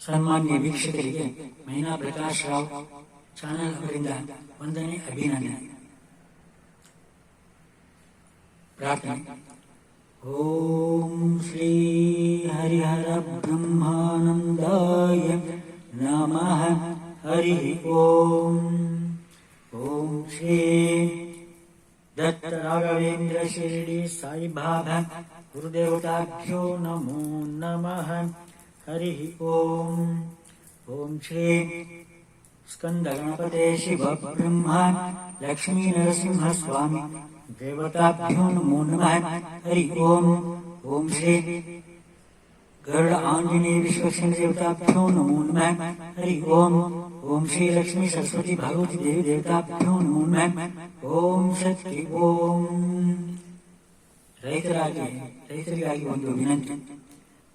ಸನ್ಮಾನ್ಯ ವೀಕ್ಷಕರಿಗೆ ಮೈನಾ ಪ್ರಕಾಶ್ ರಾವ್ ಚಾನೆಲ್ ಅವರಿಂದ ವಂದನೆ, ಅಭಿನಂದನೆ. ಪ್ರಾರ್ಥನೆ. ಓಂ ಶ್ರೀ ಹರಿಹರ ಬ್ರಹ್ಮಾನಂದಾಯ ನಮಃ. ಹರಿ ಓಂ. ಓಂ ಶ್ರೀ ದತ್ತ ರಾಘವೇಂದ್ರ ಶಿರಡಿ ಸಾಯಿ ಬಾಬಾ ಗುರುದೇವತಾಭ್ಯೋ ನಮೋ ನಮಃ. ಹರಿ ಓಂ. ಓಂ ಶ್ರೀ ಸ್ಕಂದ ಗಣಪತೆ ಶಿವ ಬ್ರಹ್ಮ ಲಕ್ಷ್ಮೀ ನರಸಿಂಹ ಸ್ವಾಮಿ ದೇವತಾಭ್ಯೋ ನಮೋ ನಮಃ. ಹರಿ ಓಂ. ಓಂ ಶ್ರೀ ಗರುಡ ಆಂಜನೇಯ ವಿಶ್ವಕ್ಷೇಣ ದೇವತಾಭ್ಯೋ ನಮೋ ನಮಃ. ಹರಿ ಓಂ. ಓಂ ಶ್ರೀ ಲಕ್ಷ್ಮೀ ಸರಸ್ವತಿ ಭಗವತಿ ದೇವಿ ದೇವತಾಭ್ಯೋ ನಮೋ ನಮಃ. ಓಂ ಶಕ್ತಿ. ಓಂ. ರೈತರಿಗಾಗಿ ಒಂದು ವಿನಂತಿ.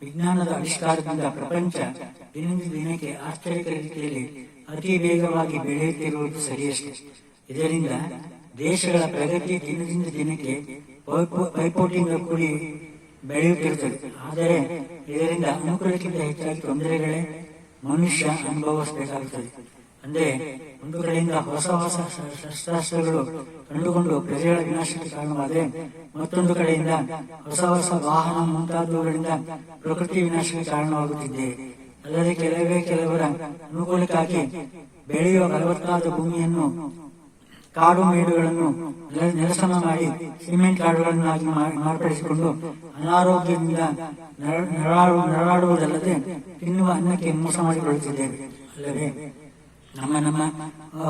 ವಿಜ್ಞಾನದ ಆವಿಷ್ಕಾರದಿಂದ ಪ್ರಪಂಚ ದಿನದಿಂದ ದಿನಕ್ಕೆ ಆಶ್ಚರ್ಯಕರ ರೀತಿಯಲ್ಲಿ ಅತಿ ವೇಗವಾಗಿ ಬೆಳೆಯುತ್ತಿರುವುದು ಸರಿಯಷ್ಟೇ. ಇದರಿಂದ ದೇಶಗಳ ಪ್ರಗತಿ ದಿನದಿಂದ ದಿನಕ್ಕೆ ಪೈಪೋಟಿಯಿಂದ ಕೂಡಿ ಬೆಳೆಯುತ್ತಿರುತ್ತದೆ. ಆದರೆ ಇದರಿಂದ ಅನುಕೂಲಕ್ಕಿಂತ ಹೆಚ್ಚಾಗಿ ತೊಂದರೆಗಳೇ ಮನುಷ್ಯ ಅನುಭವಿಸಬೇಕಾಗುತ್ತದೆ. ಅಂದರೆ ಒಂದು ಕಡೆಯಿಂದ ಹೊಸ ಹೊಸ ಶಸ್ತ್ರಾಸ್ತ್ರಗಳು ಕಂಡುಕೊಂಡು ಪ್ರಜೆಗಳ ವಿನಾಶಕ್ಕೆ ಕಾರಣವಾದರೆ, ಮತ್ತೊಂದು ಕಡೆಯಿಂದ ಹೊಸ ಹೊಸ ವಾಹನ ಮುಂತಾದವುಗಳಿಂದ ಪ್ರಕೃತಿ ವಿನಾಶಕ್ಕೆ ಕಾರಣವಾಗುತ್ತಿದ್ದೇವೆ. ಅಲ್ಲದೆ ಕೆಲವರ ಅನುಕೂಲಕ್ಕಾಗಿ ಬೆಳೆಯುವ ಫಲವತ್ತಾದ ಭೂಮಿಯನ್ನು ಕಾಡು ಮೇಡುಗಳನ್ನು ನೆಲಸಮ ಮಾಡಿ ಸಿಮೆಂಟ್ ಕಾಡುಗಳನ್ನಾಗಿ ಮಾರ್ಪಡಿಸಿಕೊಂಡು ಅನಾರೋಗ್ಯದಿಂದ ನರಳಾಡುವುದಲ್ಲದೆ ತಿನ್ನುವ ಅನ್ನಕ್ಕೆ ಮೋಸ ಮಾಡಿಕೊಳ್ಳುತ್ತಿದ್ದೇವೆ. ಅಲ್ಲದೆ ನಮ್ಮ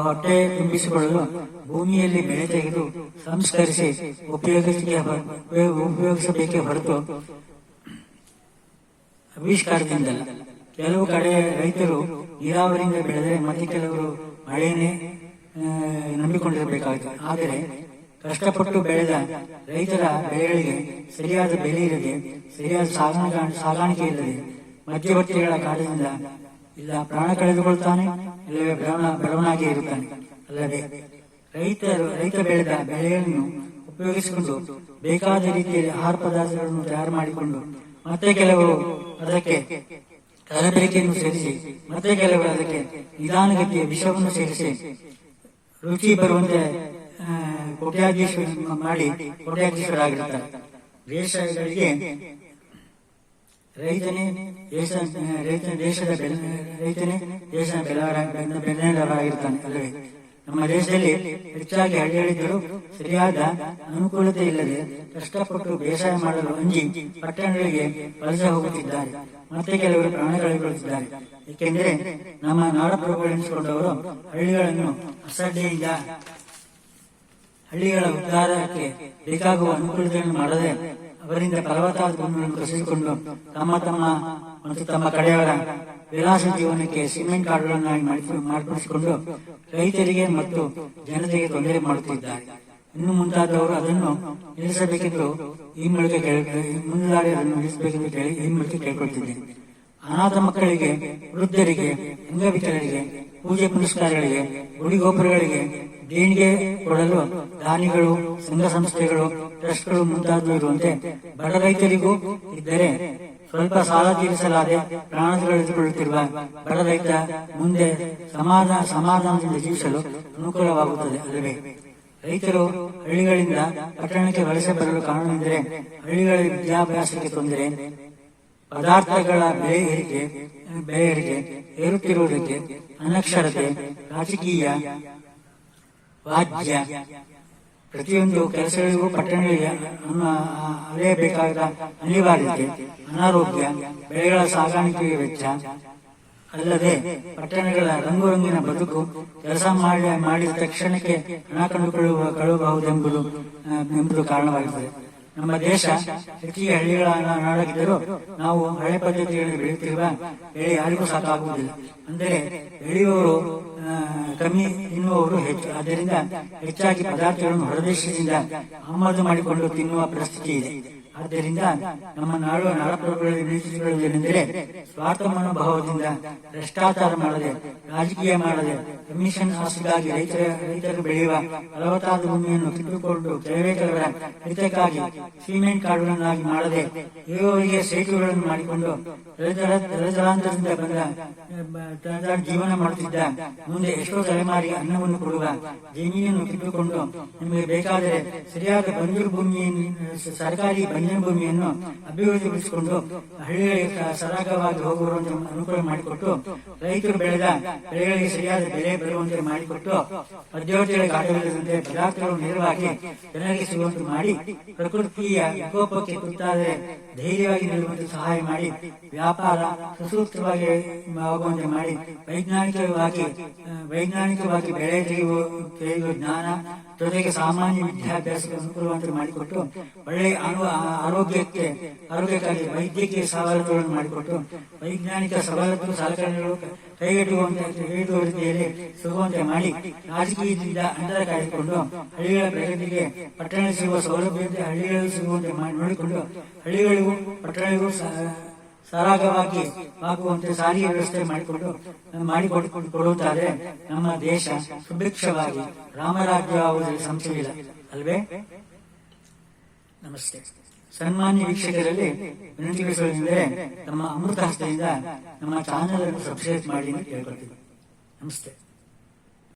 ಹೊಟ್ಟೆ ತುಂಬಿಸಿಕೊಳ್ಳಲು ಭೂಮಿಯಲ್ಲಿ ಬೆಳೆ ತೆಗೆದು ಸಂಸ್ಕರಿಸಿ ಉಪಯೋಗಿಸಬೇಕೇ ಹೊರತು ಆವಿಷ್ಕಾರದಿಂದಲ್ಲ. ಕೆಲವು ಕಡೆ ರೈತರು ನೀರಾವರಿಯಿಂದ ಬೆಳೆದರೆ ಮತ್ತೆ ಕೆಲವರು ಮಳೆಯನ್ನೇ ನಂಬಿಕೊಂಡಿರಬೇಕಾಗುತ್ತದೆ. ಆದರೆ ಕಷ್ಟಪಟ್ಟು ಬೆಳೆದ ರೈತರ ಬೆಳೆಗಳಿಗೆ ಸರಿಯಾದ ಬೆಲೆ ಇಲ್ಲದೆ, ಸರಿಯಾದ ಸಾಗಾಣಿಕೆ ಇಲ್ಲದೆ ಮಧ್ಯವರ್ತಿಗಳ ಕಾರಣದಿಂದ ಇಲ್ಲ ಪ್ರಾಣ ಕಳೆದುಕೊಳ್ತಾನೆ, ಇಲ್ಲವೇ ಬೆಳವಣಿಗೆ ಇರುತ್ತಾನೆ. ಅಲ್ಲದೆ ರೈತ ಬೆಳೆದ ಬೆಳೆಯನ್ನು ಉಪಯೋಗಿಸಿಕೊಂಡು ಬೇಕಾದ ರೀತಿಯಲ್ಲಿ ಆಹಾರ ಪದಾರ್ಥಗಳನ್ನು ತಯಾರು ಮಾಡಿಕೊಂಡು ಮತ್ತೆ ಕೆಲವರು ಅದಕ್ಕೆ ಕಲಬೆರಕೆಯನ್ನು ಸೇರಿಸಿ, ಮತ್ತೆ ಕೆಲವರು ಅದಕ್ಕೆ ನಿಧಾನಗತಿಯ ವಿಷವನ್ನು ಸೇರಿಸಿ ರುಚಿ ಬರುವಂತೆ ಕೋಟ್ಯಾಧೀಶರಾಗಿರುತ್ತಾರೆ. ದೇಶಗಳಿಗೆ ರೈತನೇ ದೇಶದ ಬೆನ್ನೆಲುಬಾಗಿರುತ್ತಾನೆ. ಅಲ್ಲವೇ ನಮ್ಮ ದೇಶದಲ್ಲಿ ಹೆಚ್ಚಾಗಿ ಹಳ್ಳಿಗಳಿದ್ದರೂ ಸರಿಯಾದ ಅನುಕೂಲತೆ ಇಲ್ಲದೆ ಕಷ್ಟಪಟ್ಟು ಬೇಸಾಯ ಮಾಡಲು ಅಂಜಿ ಪಟ್ಟಣಗಳಿಗೆ ವಲಸೆ ಹೋಗುತ್ತಿದ್ದಾರೆ. ಮತ್ತೆ ಕೆಲವರು ಪ್ರಾಣ ಕಳೆದುಕೊಳ್ಳುತ್ತಿದ್ದಾರೆ. ಏಕೆಂದರೆ ನಮ್ಮ ನಾಡಪ್ರಭುಗಳೆನಿಸಿಕೊಂಡವರು ಹಳ್ಳಿಗಳನ್ನು ಅಸಡ್ಡೆಯಿಂದ ಹಳ್ಳಿಗಳ ಉದ್ಧಾರಕ್ಕೆ ಬೇಕಾಗುವ ಅನುಕೂಲತೆಯನ್ನು ಮಾಡದೆ ಅವರಿಂದ ಫಲವತ್ತಾದ ಭೂಮಿಗಳನ್ನು ಕಸಿದುಕೊಂಡು ತಮ್ಮ ಕಡೆಯವರ ವಿಲಾಸ ಜೀವನಕ್ಕೆ ಸಿಮೆಂಟ್ ಕಾಡುಗಳನ್ನಾಗಿ ಮಾರ್ಪಡಿಸಿಕೊಂಡು ರೈತರಿಗೆ ಮತ್ತು ಜನತೆಗೆ ತೊಂದರೆ ಮಾಡುತ್ತಿದ್ದಾರೆ. ಇನ್ನು ಮುಂತಾದವರು ಅದನ್ನು ನಿಲ್ಲಿಸಬೇಕೆಂದು ಈ ಮೂಲಕ ಕೇಳಿಕೊಳ್ತಿದ್ದೇನೆ. ಅನಾಥ ಮಕ್ಕಳಿಗೆ, ವೃದ್ಧರಿಗೆ, ಅಂಗವಿಕಲರಿಗೆ, ಪೂಜೆ ಪುನಸ್ಕಾರಗಳಿಗೆ, ಗುಡಿಗೋಪುರಗಳಿಗೆ ದೇಣಿಗೆ ಕೊಡಲು ದಾನಿಗಳು, ಸಂಘ ಸಂಸ್ಥೆಗಳು, ಟ್ರಸ್ಟ್ಗಳು ಮುಂತಾದವು ಇರುವಂತೆ ಬಡ ರೈತರಿಗೂ ಇದ್ದರೆ ಸ್ವಲ್ಪ ಸಾಲ ತೀರಿಸಲಾದೆ ಪ್ರಾಣ ಕಳೆದುಕೊಳ್ಳುತ್ತಿರುವ ಬಡ ರೈತ ಮುಂದೆ ಸಮಾಧಾನದಿಂದ ಜೀವಿಸಲು ಅನುಕೂಲವಾಗುತ್ತದೆ. ಅಲ್ಲವೇ ರೈತರು ಹಳ್ಳಿಗಳಿಂದ ಪಟ್ಟಣಕ್ಕೆ ವಲಸೆ ಬರಲು ಕಾರಣವೆಂದರೆ ಹಳ್ಳಿಗಳ ವಿದ್ಯಾಭ್ಯಾಸಕ್ಕೆ ತೊಂದರೆ, ಪದಾರ್ಥಗಳ ಬೆಲೆ ಏರಿಕೆ ಏರುತ್ತಿರುವುದಕ್ಕೆ, ಅನಕ್ಷರತೆ, ರಾಜಕೀಯ, ವಾಜ್ಯ ಪ್ರತಿಯೊಂದು ಕೆಲಸಗಳಿಗೂ ಪಟ್ಟಣಗಳಿಗೆ ಅಲೆಯಬೇಕಾದ ಅನಿವಾರ್ಯತೆ, ಅನಾರೋಗ್ಯ, ಬೆಳೆಗಳ ಸಾಗಾಣಿಕೆಗೆ ವೆಚ್ಚ, ಅಲ್ಲದೆ ಪಟ್ಟಣಗಳ ರಂಗುರಂಗಿನ ಬದುಕು, ಕೆಲಸ ಮಾಡಿದ ತಕ್ಷಣಕ್ಕೆ ಹಣ ಕಂಡುಕೊಳ್ಳಬಹುದೆಂಬುದು ಕಾರಣವಾಗಿರುತ್ತದೆ. ನಮ್ಮ ದೇಶ ಹೆಚ್ಚಿಗೆ ಹಳ್ಳಿಗಳ ನಾಡಾಗಿದ್ದರೂ ನಾವು ಹಳೆ ಪದ್ಧತಿಗಳಲ್ಲಿ ಬೆಳೆಯುತ್ತಿರುವ ಬೆಳೆ ಯಾರಿಗೂ ಸಾಕಾಗುವುದಿಲ್ಲ. ಅಂದರೆ ಬೆಳೆಯುವವರು ಕಮ್ಮಿ, ತಿನ್ನುವವರು ಹೆಚ್ಚು. ಆದ್ದರಿಂದ ಹೆಚ್ಚಾಗಿ ಪದಾರ್ಥಗಳನ್ನು ಹೊರದೇಶದಿಂದ ಆಮದು ಮಾಡಿಕೊಂಡು ತಿನ್ನುವ ಪರಿಸ್ಥಿತಿ ಇದೆ. ಆದ್ದರಿಂದ ನಮ್ಮ ನಾಡಪ್ರಭುಗಳಲ್ಲಿ ವಿನಂತಿಸಿಕೊಳ್ಳುವುದೇನೆಂದರೆ ಸ್ವಾರ್ಥ ಮನೋಭಾವದಿಂದ ಭ್ರಷ್ಟಾಚಾರ ಮಾಡದೆ, ರಾಜಕೀಯ ಮಾಡದೆ, ಕಮಿಷನ್ ಆಸ್ತಿಗಾಗಿ ರೈತರು ಬೆಳೆಯುವ ಫಲವತ್ತಾದ ಭೂಮಿಯನ್ನು ಕಿತ್ತುಕೊಂಡು ಕೆಲವರ ಹಿಡಿತಕ್ಕಾಗಿ ಸಿಮೆಂಟ್ ಕಾಡುಗಳನ್ನಾಗಿ ಮಾಡದೆ, ಇರುವವರಿಗೆ ಸೇತುವೆಗಳನ್ನು ಮಾಡಿಕೊಂಡು ತಲೆತಲಾಂತರದಿಂದ ಬಂದ ಜೀವನ ಮಾಡುತ್ತಿದ್ದ ಮುಂದೆ ಎಷ್ಟೋ ತಲೆಮಾರಿಗೆ ಅನ್ನವನ್ನು ಕೊಡುವ ಜಮೀನನ್ನು ಕಿತ್ತುಕೊಂಡು ನಿಮಗೆ ಬೇಕಾದರೆ ಸರಿಯಾದ ಬಂಜರು ಭೂಮಿಯನ್ನು, ಸರ್ಕಾರಿ ಬಂಜರು ಭೂಮಿಯನ್ನು ಅಭಿವೃದ್ಧಿಪಡಿಸಿಕೊಂಡು ಹಳ್ಳಿಗಳಿಗೆ ಸರಾಗವಾಗಿ ಹೋಗುವಂತೆ ಅನುಕೂಲ ಮಾಡಿಕೊಟ್ಟು, ರೈತರು ಬೆಳೆದ ಬೆಳೆಗಳಿಗೆ ಸರಿಯಾದ ಬೆಲೆ ಬರುವಂತೆ ಮಾಡಿಕೊಟ್ಟು, ಮಧ್ಯವರ್ತಿಗಳ ಕಾಟವಿಲ್ಲದಂತೆ ಪದಾರ್ಥಗಳು ನೇರವಾಗಿ ಜನರಿಗೆ ಸಿಗುವಂತೆ ಮಾಡಿ, ಪ್ರಕೃತಿಯ ವಿಕೋಪಕ್ಕೆ ತುತ್ತಾದರೆ ಧೈರ್ಯವಾಗಿ ನಿಲ್ಲುವಂತೆ ಸಹಾಯ ಮಾಡಿ, ವ್ಯಾಪಾರ ಸುಸೂತ್ರವಾಗಿ ಆಗುವಂತೆ ಮಾಡಿ, ವೈಜ್ಞಾನಿಕವಾಗಿ ಬೆಳೆ ತೆಗೆಯುವ ಜ್ಞಾನ ಜೊತೆಗೆ ಸಾಮಾನ್ಯ ವಿದ್ಯಾಭ್ಯಾಸಕ್ಕೆ ಅನುಕೂಲವಂತೆ ಮಾಡಿಕೊಟ್ಟು, ಒಳ್ಳೆಯ ಆರೋಗ್ಯಕ್ಕಾಗಿ ವೈದ್ಯಕೀಯ ಸವಲತ್ತುಗಳನ್ನು ಮಾಡಿಕೊಟ್ಟು, ವೈಜ್ಞಾನಿಕ ಸವಲತ್ತು ಸಲಕರಣೆಗಳು ಕೈಗೆಟುಕುವ ರೀತಿಯಲ್ಲಿ ಸಿಗುವಂತೆ ಮಾಡಿ, ರಾಜಕೀಯದಿಂದ ಅಂತರ ಕಾಯ್ದುಕೊಂಡು ಹಳ್ಳಿಗಳ ಪ್ರಗತಿಗೆ ಪಟ್ಟಣ ಸಿಗುವ ಸೌಲಭ್ಯತೆ ಹಳ್ಳಿಗಳಿಗೂ ಸಿಗುವಂತೆ ನೋಡಿಕೊಂಡು, ಹಳ್ಳಿಗಳಿಗೂ ಪಟ್ಟಣಗಳಿಗೂ ಸರಾಗವಾಗಿ ಆಗುವಂತೆ ಸಾರಿಗೆ ವ್ಯವಸ್ಥೆ ಮಾಡಿಕೊಡುತ್ತಾರೆ. ನಮ್ಮ ದೇಶ ಸುಭಿಕ್ಷವಾಗಿ ರಾಮರಾಜ್ಯವಾಗುವುದರಲ್ಲಿ ಸಂಶಯವಿಲ್ಲ ಅಲ್ವೇ? ನಮಸ್ತೆ. ಸನ್ಮಾನ್ಯ ವೀಕ್ಷಕರಲ್ಲಿ ವಿನಂತಿಗೊಳಿಸುವುದೆಂದರೆ ನಮ್ಮ ಅಮೃತ ಹಸ್ತದಿಂದ ನಮ್ಮ ಚಾನೆಲ್ ಅನ್ನು ಸಬ್ಸ್ಕ್ರೈಬ್ ಮಾಡಿ ಅಂತ ಕೇಳ್ಕೊಳ್ತೀವಿ. ನಮಸ್ತೆ.